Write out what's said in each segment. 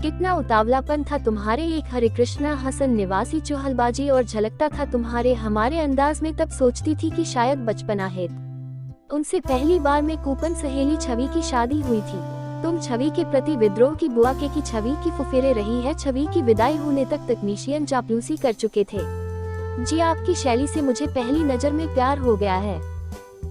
कितना उतावलापन था तुम्हारे एक हरे कृष्णा हसन निवासी चुहलबाजी और झलकता था तुम्हारे हमारे अंदाज में। तब सोचती थी कि शायद बचपना है। उनसे पहली बार में कूपन सहेली छवि की शादी हुई थी। तुम छवि के प्रति विद्रोह की बुआ के की छवि की फुफेरे रही है। छवि की विदाई होने तक तकनीशियन चापलूसी कर चुके थे। जी आपकी शैली से मुझे पहली नजर में प्यार हो गया है।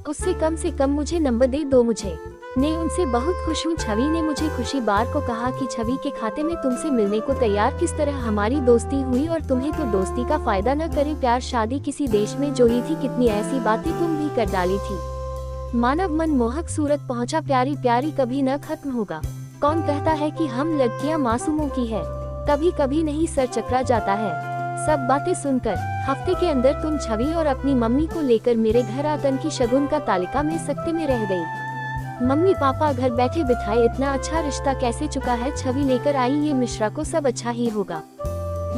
उससे कम मुझे नंबर दे दो मुझे। ने उनसे बहुत खुश हूँ। छवि ने मुझे खुशी बार को कहा कि छवि के खाते में तुमसे मिलने को तैयार। किस तरह हमारी दोस्ती हुई और तुम्हें तो दोस्ती का फायदा न करे। प्यार शादी किसी देश में जो ही थी। कितनी ऐसी बातें तुम भी कर डाली थी। मानव मन मोहक सूरत पहुंचा। प्यारी प्यारी कभी न खत्म होगा। कौन कहता है कि हम लड़कियां मासूमों की है। कभी कभी नहीं सर चकरा जाता है। सब बातें सुनकर हफ्ते के अंदर तुम छवि और अपनी मम्मी को लेकर मेरे घर आतंकी शगुन का तालिका में सकते में रह गई। मम्मी पापा घर बैठे बिठाए इतना अच्छा रिश्ता कैसे चुका है। छवि लेकर आई ये मिश्रा को सब अच्छा ही होगा।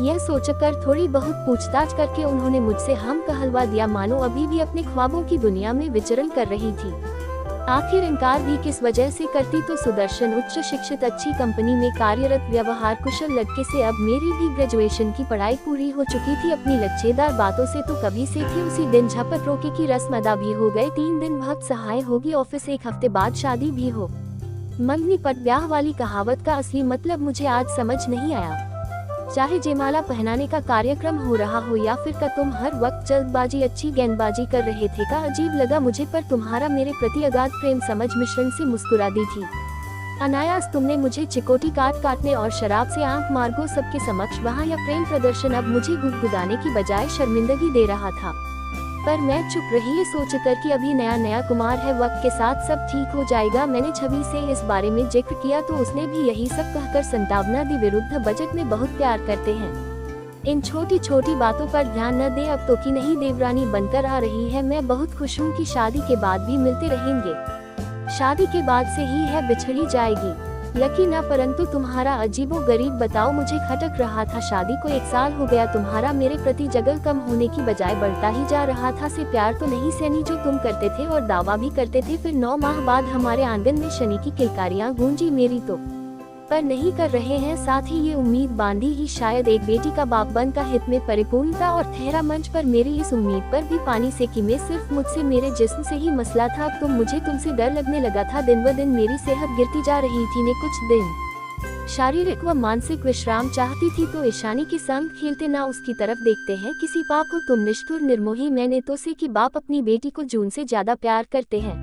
यह सोचकर थोड़ी बहुत पूछताछ करके उन्होंने मुझसे हम कहलवा दिया मानो अभी भी अपने ख्वाबों की दुनिया में विचरण कर रही थी। आखिर इनकार भी किस वजह से करती तो सुदर्शन उच्च शिक्षित अच्छी कंपनी में कार्यरत व्यवहार कुशल लड़के से। अब मेरी भी ग्रेजुएशन की पढ़ाई पूरी हो चुकी थी। अपनी लच्छेदार बातों से तो कभी से थी। उसी दिन झपट रोके की रस्म अदा भी हो गए। 3 दिन वक्त सहाय होगी ऑफिस। 1 हफ्ते बाद शादी भी हो। मंगनी पट ब्याह वाली कहावत का असली मतलब मुझे आज समझ नहीं आया। चाहे जयमाला पहनाने का कार्यक्रम हो रहा हो या फिर का तुम हर वक्त जल्दबाजी अच्छी गेंदबाजी कर रहे थे का अजीब लगा मुझे। पर तुम्हारा मेरे प्रति अगाध प्रेम समझ मिश्रण से मुस्कुरा दी थी। अनायास तुमने मुझे चिकोटी काटने और शराब से आंख मार्गो सबके समक्ष वहाँ या प्रेम प्रदर्शन अब मुझे गुदगुदाने की बजाय शर्मिंदगी दे रहा था। पर मैं चुप रही ये सोचकर कि अभी नया कुमार है। वक्त के साथ सब ठीक हो जाएगा। मैंने छवि से इस बारे में जिक्र किया तो उसने भी यही सब कहकर संतावना दी। विरुद्ध बजट में बहुत प्यार करते हैं। इन छोटी छोटी बातों पर ध्यान न दे। अब तो की नहीं देवरानी बनकर आ रही है। मैं बहुत खुश हूँ कि शादी के बाद भी मिलते रहेंगे। शादी के बाद से ही है बिछड़ी जाएगी। यकीन न परंतु तुम्हारा अजीबो गरीब बताओ मुझे खटक रहा था। शादी को 1 साल हो गया। तुम्हारा मेरे प्रति जगल कम होने की बजाय बढ़ता ही जा रहा था। से प्यार तो नहीं सैनी जो तुम करते थे और दावा भी करते थे। फिर 9 माह बाद हमारे आंगन में शनि की किलकारियां गूंजी। मेरी तो पर नहीं कर रहे हैं। साथ ही ये उम्मीद बांधी ही शायद एक बेटी का बाप बन का हित में परिपूर्णता और ठहरा मंच पर मेरी इस उम्मीद पर भी पानी से कि मैं सिर्फ मुझसे मेरे जिस्म से ही मसला था। अब मुझे तुमसे डर लगने लगा था। दिन ब दिन मेरी सेहत गिरती जा रही थी। ने कुछ दिन शारीरिक व मानसिक विश्राम चाहती थी तो ईशानी के संग खेलते ना उसकी तरफ देखते हैं किसी पाप को तुम निष्ठुर निर्मोही। मैंने तो से कि बाप अपनी बेटी को जून से ज्यादा प्यार करते हैं।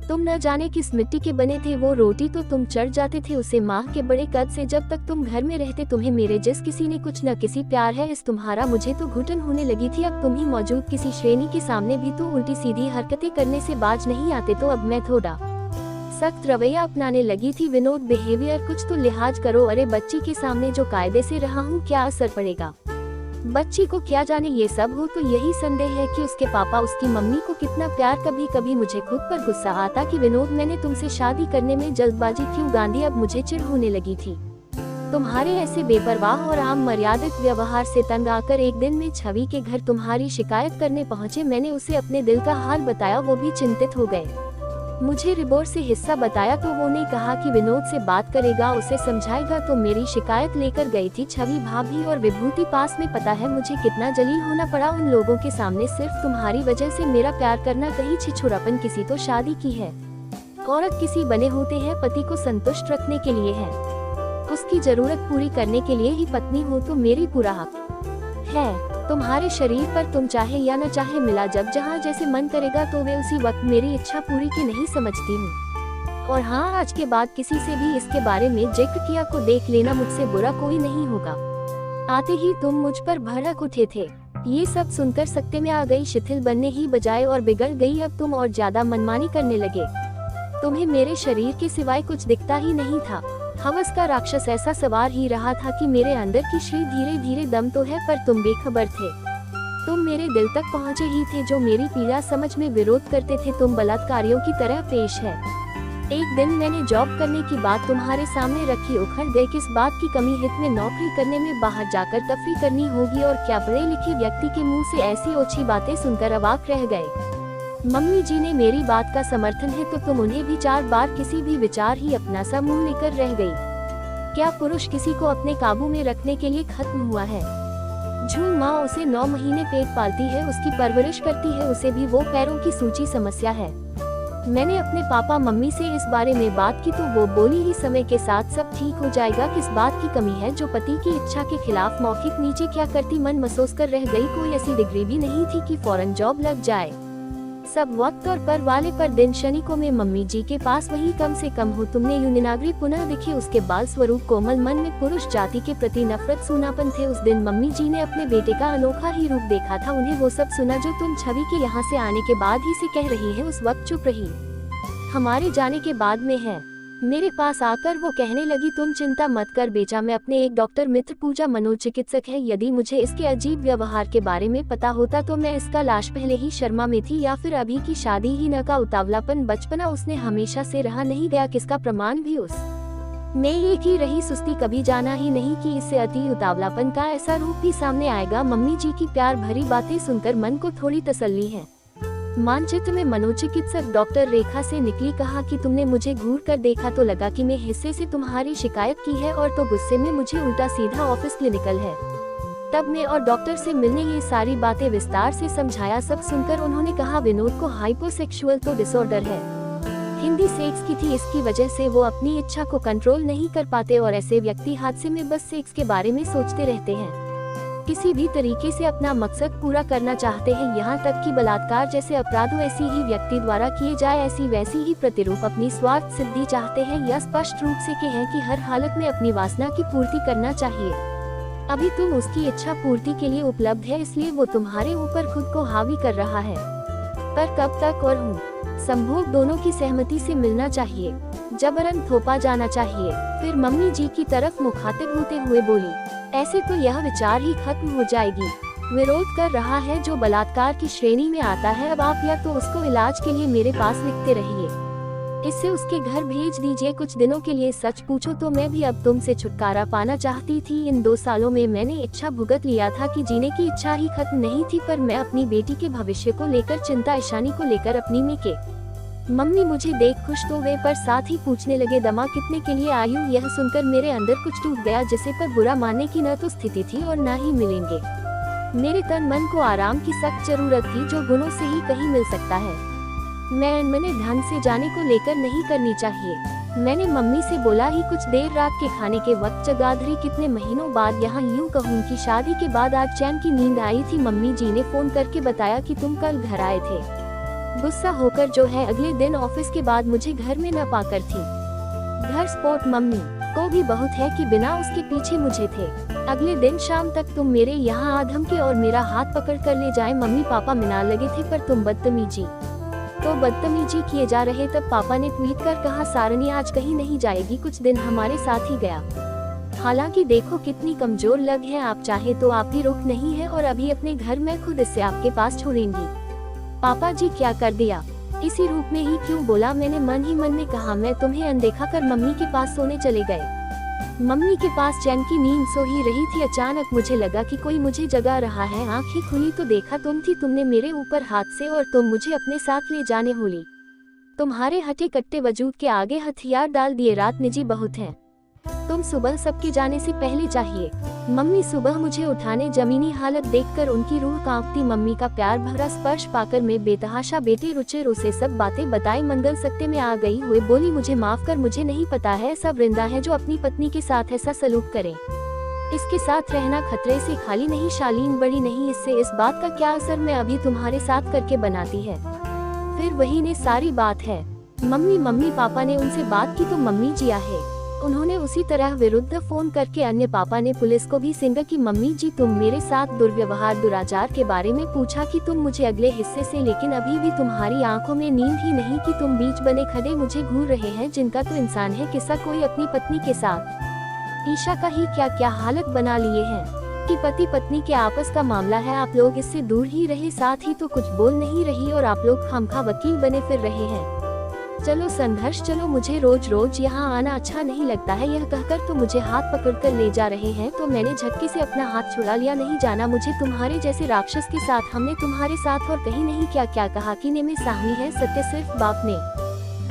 तुम न जाने किस मिट्टी के बने थे। वो रोटी तो तुम चढ़ जाते थे उसे माह के बड़े कद से। जब तक तुम घर में रहते तुम्हें मेरे जिस किसी ने कुछ न किसी प्यार है इस तुम्हारा। मुझे तो घुटन होने लगी थी। अब तुम ही मौजूद किसी श्रेणी के सामने भी तो उल्टी सीधी हरकतें करने से बाज नहीं आते। तो अब मैं थोड़ा सख्त रवैया अपनाने लगी थी। विनोद बिहेवियर कुछ तो लिहाज करो। अरे बच्ची के सामने जो कायदे से रहा हूँ क्या असर पड़ेगा। बच्ची को क्या जाने ये सब हो। तो यही संदेह है कि उसके पापा उसकी मम्मी को कितना प्यार। कभी कभी मुझे खुद पर गुस्सा आता कि विनोद मैंने तुमसे शादी करने में जल्दबाजी क्यों गांधी। अब मुझे चिढ़ होने लगी थी तुम्हारे ऐसे बेपरवाह और आम मर्यादित व्यवहार से। तंग आकर एक दिन में छवि के घर तुम्हारी शिकायत करने पहुँचे। मैंने उसे अपने दिल का हाल बताया। वो भी चिंतित हो गए। मुझे रिपोर्ट से हिस्सा बताया तो वो ने कहा कि विनोद से बात करेगा उसे समझाएगा। तो मेरी शिकायत लेकर गई थी छवि भाभी और विभूति पास में। पता है मुझे कितना जलील होना पड़ा उन लोगों के सामने। सिर्फ तुम्हारी वजह से मेरा प्यार करना कहीं छिछोरापन। किसी तो शादी की है औरत किसी बने होते हैं पति को संतुष्ट रखने के लिए है। उसकी जरूरत पूरी करने के लिए ही पत्नी हो। तो मेरी पूरा हक है तुम्हारे शरीर पर। तुम चाहे या न चाहे मिला जब जहाँ जैसे मन करेगा तो वे उसी वक्त मेरी इच्छा पूरी की नहीं समझती हूँ। और हाँ आज के बाद किसी से भी इसके बारे में जिक्र किया को देख लेना। मुझसे बुरा कोई नहीं होगा। आते ही तुम मुझ पर भड़क उठे थे। ये सब सुनकर सकते में आ गई। शिथिल बनने ही बजाय और बिगड़ गई। अब तुम और ज्यादा मनमानी करने लगे। तुम्हें मेरे शरीर के सिवाय कुछ दिखता ही नहीं था। हवस का राक्षस ऐसा सवार ही रहा था कि मेरे अंदर की श्री धीरे धीरे दम तो है। पर तुम बेखबर थे। तुम मेरे दिल तक पहुँचे ही थे। जो मेरी पीड़ा समझ में विरोध करते थे। तुम बलात्कारियों की तरह पेश है। एक दिन मैंने जॉब करने की बात तुम्हारे सामने रखी। उखड़ गए किस बात की कमी हित में नौकरी करने में बाहर जाकर तफरी करनी होगी। और क्या पढ़े लिखे व्यक्ति के मुंह से ऐसी ओछी बातें सुनकर अवाक रह गए। मम्मी जी ने मेरी बात का समर्थन है तो तुम उन्हें भी 4 बार किसी भी विचार ही अपना सा मुंह लेकर रह गई। क्या पुरुष किसी को अपने काबू में रखने के लिए खत्म हुआ है? झूम माँ उसे 9 महीने पेट पालती है, उसकी परवरिश करती है, उसे भी वो पैरों की सूची समस्या है। मैंने अपने पापा मम्मी से इस बारे में बात की तो वो बोली ही समय के साथ सब ठीक हो जाएगा। किस बात की कमी है जो पति की इच्छा के खिलाफ मौखिक नीचे क्या करती, मन महसूस कर रह गई। कोई ऐसी डिग्री भी नहीं थी कि फौरन जॉब लग जाए। सब वक्त और पर वाले पर दिन शनि को मैं मम्मी जी के पास वही कम से कम हो। तुमने यूनिनागरी पुनः दिखे, उसके बाल स्वरूप कोमल, मन में पुरुष जाति के प्रति नफरत, सूनापन थे। उस दिन मम्मी जी ने अपने बेटे का अनोखा ही रूप देखा था। उन्हें वो सब सुना जो तुम छवि के यहाँ से आने के बाद ही से कह रही है। उस वक्त चुप रही, हमारे जाने के बाद में है। मेरे पास आकर वो कहने लगी, तुम चिंता मत कर बेटा, मैं अपने एक डॉक्टर मित्र पूजा मनोचिकित्सक है। यदि मुझे इसके अजीब व्यवहार के बारे में पता होता तो मैं इसका लाश पहले ही शर्मा में थी, या फिर अभी की शादी ही न। का उतावलापन, बचपना उसने हमेशा से रहा नहीं गया, किसका प्रमाण भी उस में एक ही रही सुस्ती। कभी जाना ही नहीं कि इससे अति उतावलापन का ऐसा रूप भी सामने आएगा। मम्मी जी की प्यार भरी बातें सुनकर मन को थोड़ी तसल्ली है। मानचित्र में मनोचिकित्सक डॉक्टर रेखा से निकली, कहा कि तुमने मुझे घूर कर देखा तो लगा कि मैं हिस्से से तुम्हारी शिकायत की है, और तो गुस्से में मुझे उल्टा सीधा ऑफिस क्लिनिकल है। तब मैं और डॉक्टर से मिलने ये सारी बातें विस्तार से समझाया। सब सुनकर उन्होंने कहा, विनोद को हाइपोसेक्सुअल तो डिसऑर्डर है। हिंदी सेक्स की थी, इसकी वजह से वो अपनी इच्छा को कंट्रोल नहीं कर पाते, और ऐसे व्यक्ति हादसे में बस सेक्स के बारे में सोचते रहते हैं। किसी भी तरीके से अपना मकसद पूरा करना चाहते हैं, यहाँ तक कि बलात्कार जैसे अपराधों ऐसी ही व्यक्ति द्वारा किए जाए ऐसी वैसी ही प्रतिरूप अपनी स्वार्थ सिद्धि चाहते हैं, या स्पष्ट रूप से कहें कि हर हालत में अपनी वासना की पूर्ति करना चाहिए। अभी तुम उसकी इच्छा पूर्ति के लिए उपलब्ध है, इसलिए वो तुम्हारे ऊपर खुद को हावी कर रहा है। पर कब तक और हूँ संभोग दोनों की सहमति से मिलना चाहिए, जबरन थोपा जाना चाहिए। फिर मम्मी जी की तरफ मुखातिब होते हुए बोली, ऐसे तो यह विचार ही खत्म हो जाएगी। विरोध कर रहा है जो बलात्कार की श्रेणी में आता है, अब आप या तो उसको इलाज के लिए मेरे पास लिखते रहिए, इससे उसके घर भेज दीजिए कुछ दिनों के लिए। सच पूछो तो मैं भी अब तुमसे छुटकारा पाना चाहती थी। इन 2 सालों में मैंने इच्छा भुगत लिया था कि जीने की इच्छा ही खत्म नहीं थी, पर मैं अपनी बेटी के भविष्य को लेकर चिंता, ईशानी को लेकर अपनी में के। मम्मी मुझे देख खुश तो वे, पर साथ ही पूछने लगे, दमा कितने के लिए आयु? यह सुनकर मेरे अंदर कुछ टूट गया, जिसे पर बुरा मानने की न तो स्थिति थी और न ही मिलेंगे। मेरे तन मन को आराम की सख्त जरूरत थी, जो गुणों से ही कहीं मिल सकता है। मैं अनमने ढंग से जाने को लेकर नहीं करनी चाहिए। मैंने मम्मी से बोला ही, कुछ देर रात के खाने के वक्त जगाधरी कितने महीनों बाद, यहाँ यूँ कहूँ कि शादी के बाद आज चैन की नींद आई थी। मम्मी जी ने फोन करके बताया कि तुम कल घर आए थे। गुस्सा होकर जो है अगले दिन ऑफिस के बाद मुझे घर में न पाकर थी। घर स्पोर्ट मम्मी को भी बहुत है कि बिना उसके पीछे मुझे थे। अगले दिन शाम तक तुम मेरे यहाँ आधम के और मेरा हाथ पकड़ कर ले जाए। मम्मी पापा मिनार लगे थे, पर तुम बदतमीजी किए जा रहे। तब पापा ने ट्वीट कर कहा, सारनी आज कहीं नहीं जाएगी, कुछ दिन हमारे साथ ही गया। हालांकि देखो कितनी कमजोर लग है, आप चाहे तो आप भी रुक नहीं है, और अभी अपने घर में खुद इससे आपके पास छोड़ेंगी। पापा जी क्या कर दिया? इसी रूप में ही क्यों बोला? मैंने मन ही मन में कहा। मैं तुम्हें अनदेखा कर मम्मी के पास सोने चले गए। मम्मी के पास चैन की नींद सो ही रही थी। अचानक मुझे लगा कि कोई मुझे जगा रहा है। आंखें खुली तो देखा तुम थी। तुमने मेरे ऊपर हाथ से और तुम मुझे अपने साथ ले जाने होली। तुम्हारे हटे कट्टे वजूद के आगे हथियार डाल दिए। रात निजी बहुत है, तुम सुबह सबके जाने से पहले चाहिए। मम्मी सुबह मुझे उठाने, जमीनी हालत देखकर उनकी रूह कांपती। मम्मी का प्यार भरा स्पर्श पाकर मैं बेतहाशा बेटे रुचिर उसे सब बातें बताई। मंगल सत्य में आ गई हुए बोली, मुझे माफ कर, मुझे नहीं पता है ऐसा वृंदा है जो अपनी पत्नी के साथ ऐसा सलूक करे। इसके साथ रहना खतरे से खाली नहीं। शालीन बड़ी नहीं, इससे इस बात का क्या असर मैं अभी तुम्हारे साथ करके बनाती है। फिर वही ने सारी बात है। मम्मी पापा ने उनसे बात की तो मम्मी जिया है। उन्होंने उसी तरह विरुद्ध फोन करके अन्य पापा ने पुलिस को भी सिंगा की मम्मी जी तुम मेरे साथ दुर्व्यवहार दुराचार के बारे में पूछा कि तुम मुझे अगले हिस्से से, लेकिन अभी भी तुम्हारी आंखों में नींद ही नहीं कि तुम बीच बने खड़े मुझे घूर रहे हैं। जिनका तो इंसान है किस्सा कोई अपनी पत्नी के साथ। ईशा का ही क्या क्या हालत बना लिए हैं कि पति पत्नी के आपस का मामला है। आप लोग इससे दूर ही रहे, साथ ही तो कुछ बोल नहीं रही और आप लोग खामखा वकील बने फिर रहे हैं। चलो संघर्ष चलो, मुझे रोज रोज यहाँ आना अच्छा नहीं लगता है। यह कहकर तो मुझे हाथ पकड़कर ले जा रहे हैं तो मैंने झटके से अपना हाथ छुड़ा लिया। नहीं जाना मुझे तुम्हारे जैसे राक्षस के साथ। हमने तुम्हारे साथ और कहीं नहीं क्या क्या कहा कि ने में साहनी है। सत्य सिर्फ बाप ने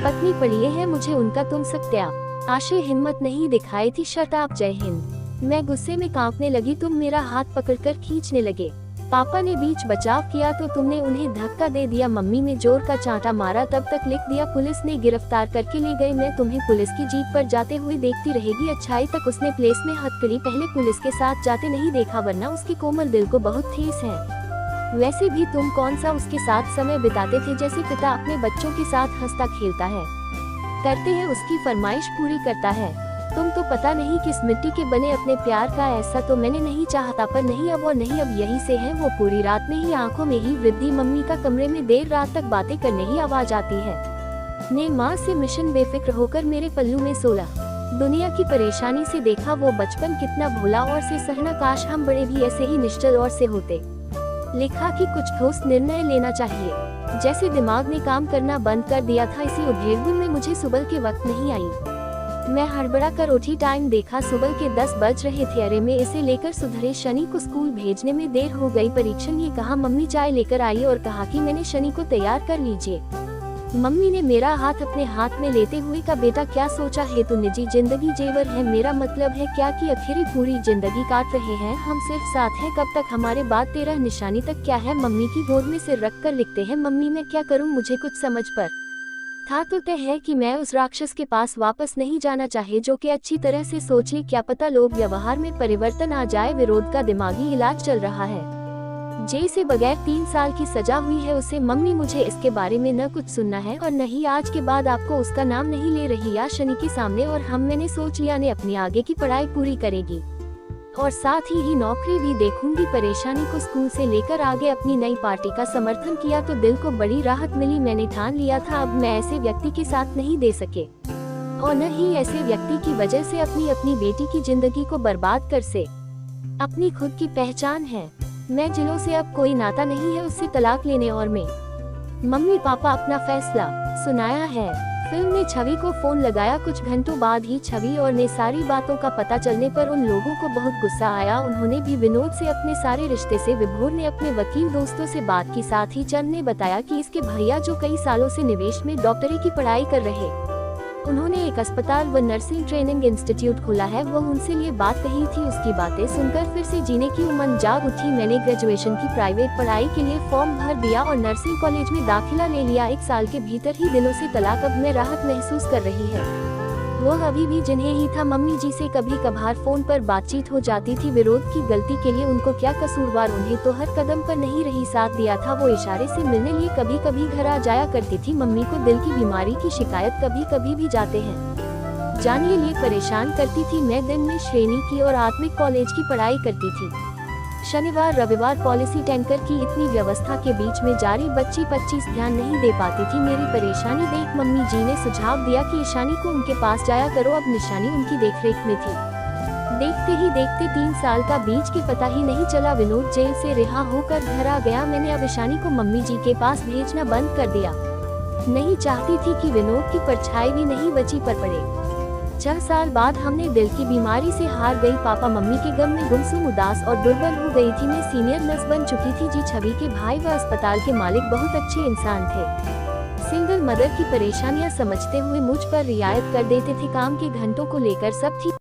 पत्नी पढ़िए है मुझे उनका तुम सत्या। आशय हिम्मत नहीं दिखाई थी। शट अप, जय हिंद। मैं गुस्से में कांपने लगी। तुम मेरा हाथ पकड़कर खींचने लगे। पापा ने बीच बचाव किया तो तुमने उन्हें धक्का दे दिया। मम्मी ने जोर का चांटा मारा, तब तक लिख दिया। पुलिस ने गिरफ्तार करके ले गए। मैं तुम्हें पुलिस की जीप पर जाते हुए देखती रहेगी। अच्छाई तक उसने प्लेस में हथकड़ी पहले पुलिस के साथ जाते नहीं देखा, वरना उसके कोमल दिल को बहुत ठेस है। वैसे भी तुम कौन सा उसके साथ समय बिताते थे, जैसे पिता अपने बच्चों के साथ हंसता खेलता है, करते हैं उसकी फरमाइश पूरी करता है। तुम तो पता नहीं किस मिट्टी के बने अपने प्यार का। ऐसा तो मैंने नहीं चाहता, पर नहीं अब और नहीं अब यही से है। वो पूरी रात में ही आंखों में ही वृद्धि मम्मी का कमरे में देर रात तक बातें करने ही आवाज आती है। ने माँ से मिशन बेफिक्र होकर मेरे पल्लू में सोला। दुनिया की परेशानी से देखा वो बचपन कितना भोला और से सहना। काश हम बड़े भी ऐसे ही निश्चल और से होते। लिखा कि कुछ ठोस निर्णय लेना चाहिए, जैसे दिमाग ने काम करना बंद कर दिया था। इसी उद्वेग में मुझे सुबह के वक्त नहीं आई। मैं हड़बड़ा कर उठी। टाइम देखा, सुबह के 10 बज रहे थे। अरे मैं इसे लेकर सुधरे। शनि को स्कूल भेजने में देर हो गई। परीक्षण ये कहा। मम्मी चाय लेकर आई और कहा कि मैंने शनि को तैयार कर लीजिए। मम्मी ने मेरा हाथ अपने हाथ में लेते हुए कहा, बेटा क्या सोचा है तू? निजी जिंदगी जेवर है। मेरा मतलब है क्या कि आखिर पूरी जिंदगी काट रहे हैं हम, सिर्फ साथ हैं। कब तक हमारे बाद? तेरा निशानी तक क्या है? मम्मी की गोद में सिर रख कर लिखते हैं। मम्मी मैं क्या करूं? मुझे कुछ समझ पर था तो तय है कि मैं उस राक्षस के पास वापस नहीं जाना चाहे, जो कि अच्छी तरह से सोच ले। क्या पता लोग व्यवहार में परिवर्तन आ जाए। विरोध का दिमागी इलाज चल रहा है। जे से बगैर 3 साल की सजा हुई है उसे। मम्मी मुझे इसके बारे में न कुछ सुनना है और न ही आज के बाद आपको उसका नाम नहीं ले रही या शनि के सामने। और हम, मैंने सोच लिया, ने अपनी आगे की पढ़ाई पूरी करेगी और साथ ही नौकरी भी देखूंगी। परेशानी को स्कूल से लेकर आगे अपनी नई पार्टी का समर्थन किया तो दिल को बड़ी राहत मिली। मैंने ठान लिया था अब मैं ऐसे व्यक्ति के साथ नहीं दे सके और न ही ऐसे व्यक्ति की वजह से अपनी बेटी की जिंदगी को बर्बाद कर से। अपनी खुद की पहचान है। मैं जिलों से अब कोई नाता नहीं है उससे तलाक लेने। और मैं मम्मी पापा अपना फैसला सुनाया है। फिल्म ने छवि को फोन लगाया। कुछ घंटों बाद ही छवि और ने सारी बातों का पता चलने पर उन लोगों को बहुत गुस्सा आया। उन्होंने भी विनोद से अपने सारे रिश्ते से। विभोर ने अपने वकील दोस्तों से बात की। साथ ही चंद ने बताया कि इसके भैया जो कई सालों से निवेश में डॉक्टरी की पढ़ाई कर रहे, उन्होंने एक अस्पताल व नर्सिंग ट्रेनिंग इंस्टीट्यूट खोला है। वो उनसे ये बात कही थी। उसकी बातें सुनकर फिर से जीने की उमंग जाग उठी। मैंने ग्रेजुएशन की प्राइवेट पढ़ाई के लिए फॉर्म भर दिया और नर्सिंग कॉलेज में दाखिला ले लिया। 1 साल के भीतर ही दिनों से तलाक। अब मैं राहत महसूस कर रही है। वो अभी भी जिन्हें ही था। मम्मी जी से कभी कभार फोन पर बातचीत हो जाती थी। विरोध की गलती के लिए उनको क्या कसूरवार? उन्हें तो हर कदम पर नहीं रही साथ दिया था। वो इशारे से मिलने लिए कभी कभी घर आ जाया करती थी। मम्मी को दिल की बीमारी की शिकायत कभी कभी भी जाते हैं जानने लिए परेशान करती थी। मैं दिन में श्रेणी की और आत्मिक कॉलेज की पढ़ाई करती थी। शनिवार रविवार पॉलिसी टैंकर की इतनी व्यवस्था के बीच में जारी बच्ची 25 ध्यान नहीं दे पाती थी। मेरी परेशानी देख मम्मी जी ने सुझाव दिया कि ईशानी को उनके पास जाया करो। अब निशानी उनकी देखरेख में थी। देखते ही देखते 3 साल का बीच के पता ही नहीं चला। विनोद जेल से रिहा होकर घर आ गया। मैंने अब ईशानी को मम्मी जी के पास भेजना बंद कर दिया। नहीं चाहती थी कि विनोद की परछाई भी नहीं बची पर पड़े। 4 साल बाद हमने दिल की बीमारी से हार गई। पापा मम्मी के गम में गुमसुम, उदास और दुर्बल हो गई थी। मैं सीनियर नर्स बन चुकी थी। जी छवि के भाई व अस्पताल के मालिक बहुत अच्छे इंसान थे। सिंगल मदर की परेशानियां समझते हुए मुझ पर रियायत कर देते थे। काम के घंटों को लेकर सब ठीक